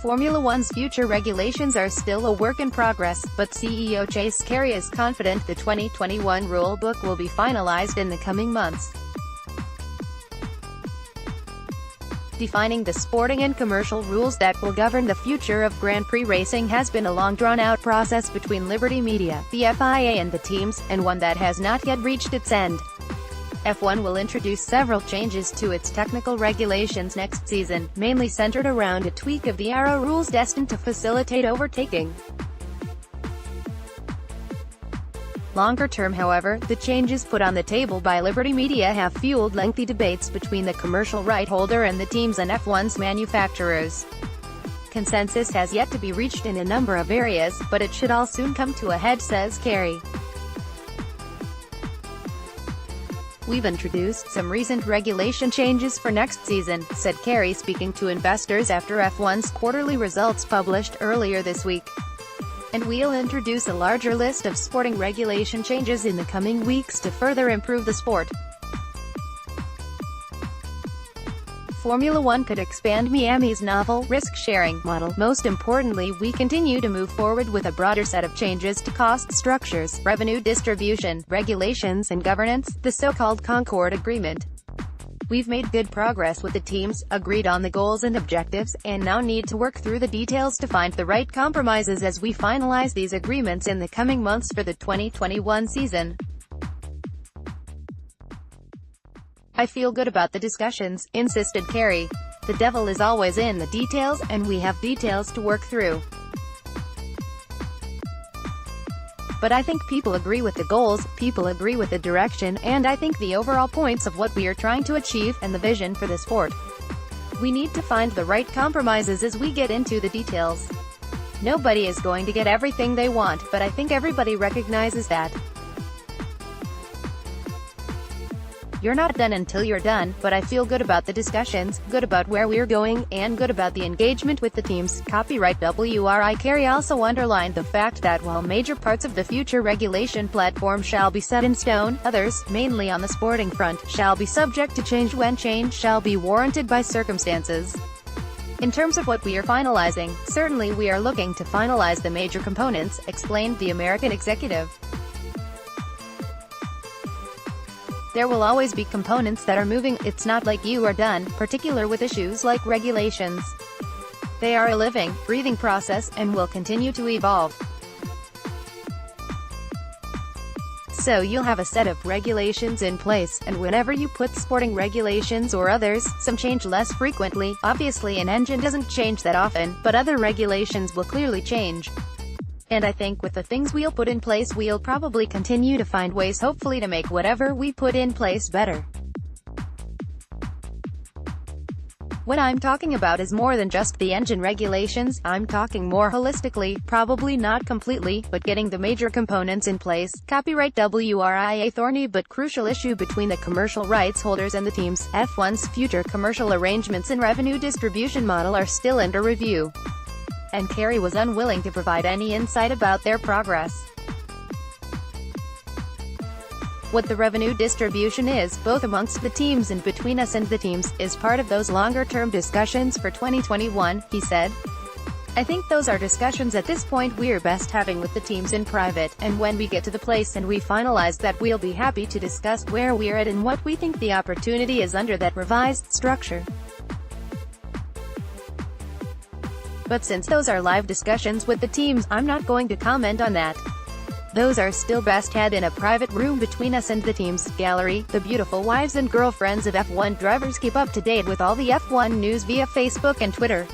Formula One's future regulations are still a work in progress, but CEO Chase Carey is confident the 2021 rule book will be finalized in the coming months. Defining the sporting and commercial rules that will govern the future of Grand Prix racing has been a long drawn-out process between Liberty Media, the FIA and the teams, and one that has not yet reached its end. F1 will introduce several changes to its technical regulations next season, mainly centered around a tweak of the aero rules destined to facilitate overtaking. Longer term, however, the changes put on the table by Liberty Media have fueled lengthy debates between the commercial right holder and the teams and F1's manufacturers. Consensus has yet to be reached in a number of areas, but it should all soon come to a head, says Carey. "We've introduced some recent regulation changes for next season," said Carey, speaking to investors after F1's quarterly results published earlier this week. "And we'll introduce a larger list of sporting regulation changes in the coming weeks to further improve the sport. Formula One could expand Miami's novel, risk-sharing model. Most importantly, we continue to move forward with a broader set of changes to cost structures, revenue distribution, regulations and governance, the so-called Concord Agreement. We've made good progress with the teams, agreed on the goals and objectives, and now need to work through the details to find the right compromises as we finalize these agreements in the coming months for the 2021 season. I feel good about the discussions," insisted Carey. "The devil is always in the details, and we have details to work through. But I think people agree with the goals, people agree with the direction, and I think the overall points of what we are trying to achieve, and the vision for the sport. We need to find the right compromises as we get into the details. Nobody is going to get everything they want, but I think everybody recognizes that. You're not done until you're done, but I feel good about the discussions, good about where we're going, and good about the engagement with the teams." Copyright WRI. Carey also underlined the fact that while major parts of the future regulation platform shall be set in stone, others, mainly on the sporting front, shall be subject to change when change shall be warranted by circumstances. "In terms of what we are finalizing, certainly we are looking to finalize the major components," explained the American executive. "There will always be components that are moving. It's not like you are done, particular with issues like regulations. They are a living, breathing process, and will continue to evolve. So you'll have a set of regulations in place, and whenever you put sporting regulations or others, some change less frequently. Obviously an engine doesn't change that often, but other regulations will clearly change. And I think with the things we'll put in place we'll probably continue to find ways hopefully to make whatever we put in place better. What I'm talking about is more than just the engine regulations, I'm talking more holistically, probably not completely, but getting the major components in place." Copyright WRI. A thorny but crucial issue between the commercial rights holders and the teams, F1's future commercial arrangements and revenue distribution model are still under review. And Carey was unwilling to provide any insight about their progress. "What the revenue distribution is, both amongst the teams and between us and the teams, is part of those longer-term discussions for 2021, he said. "I think those are discussions at this point we're best having with the teams in private, and when we get to the place and we finalize that we'll be happy to discuss where we're at and what we think the opportunity is under that revised structure. But since those are live discussions with the teams, I'm not going to comment on that. Those are still best had in a private room between us and the teams." Gallery. The beautiful wives and girlfriends of F1 drivers keep up to date with all the F1 news via Facebook and Twitter.